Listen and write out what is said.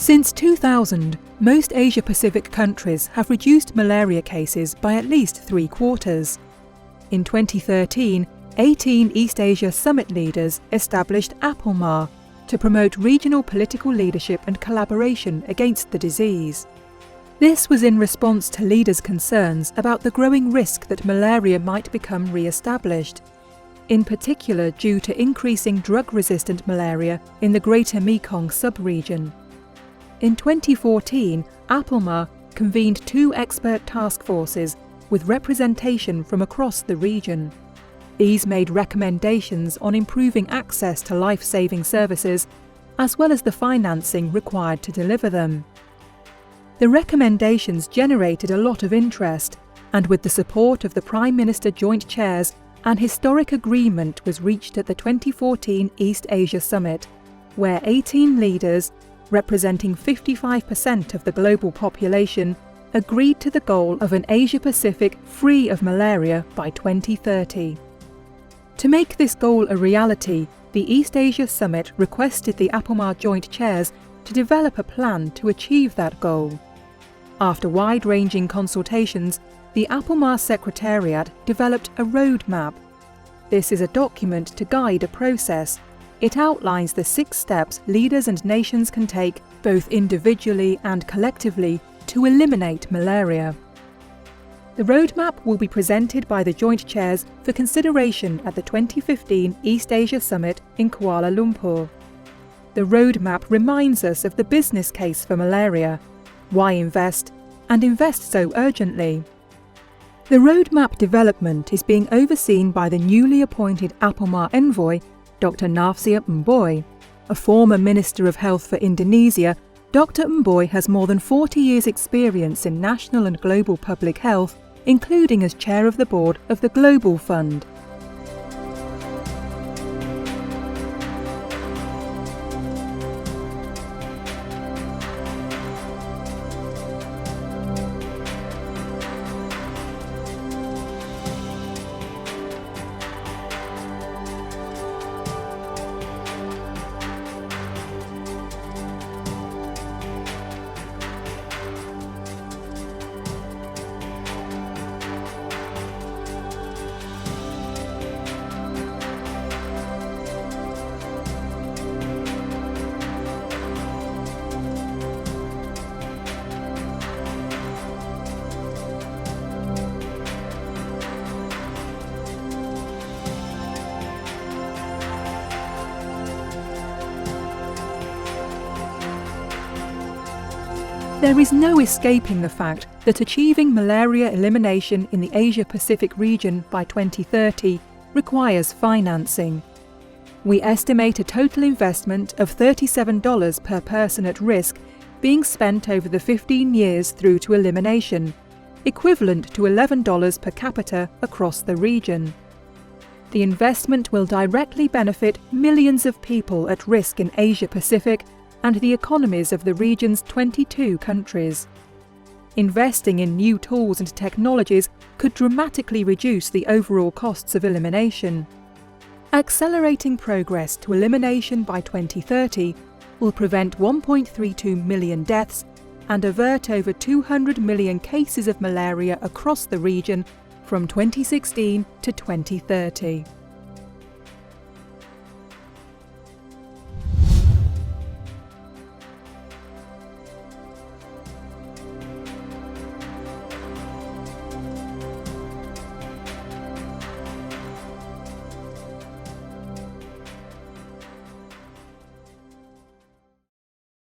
Since 2000, most Asia-Pacific countries have reduced malaria cases by at least 3/4. In 2013, 18 East Asia summit leaders established APLMA to promote regional political leadership and collaboration against the disease. This was in response to leaders' concerns about the growing risk that malaria might become re-established, in particular due to increasing drug-resistant malaria in the Greater Mekong sub-region. In 2014, APLMA convened 2 expert task forces with representation from across the region. These made recommendations on improving access to life-saving services, as well as the financing required to deliver them. The recommendations generated a lot of interest, and with the support of the Prime Minister Joint Chairs, an historic agreement was reached at the 2014 East Asia Summit, where 18 leaders, representing 55% of the global population, agreed to the goal of an Asia-Pacific free of malaria by 2030. To make this goal a reality, the East Asia Summit requested the APLMA Joint Chairs to develop a plan to achieve that goal. After wide-ranging consultations, the APLMA Secretariat developed a roadmap. This is a document to guide a process. It outlines the 6 steps leaders and nations can take, both individually and collectively, to eliminate malaria. The roadmap will be presented by the Joint Chairs for consideration at the 2015 East Asia Summit in Kuala Lumpur. The roadmap reminds us of the business case for malaria, why invest, and invest so urgently. The roadmap development is being overseen by the newly appointed APLMA envoy, Dr. Nafsia Mboy. A former Minister of Health for Indonesia, Dr. Mboy has more than 40 years' experience in national and global public health, including as chair of the board of the Global Fund. There is no escaping the fact that achieving malaria elimination in the Asia-Pacific region by 2030 requires financing. We estimate a total investment of $37 per person at risk being spent over the 15 years through to elimination, equivalent to $11 per capita across the region. The investment will directly benefit millions of people at risk in Asia-Pacific and the economies of the region's 22 countries. Investing in new tools and technologies could dramatically reduce the overall costs of elimination. Accelerating progress to elimination by 2030 will prevent 1.32 million deaths and avert over 200 million cases of malaria across the region from 2016 to 2030.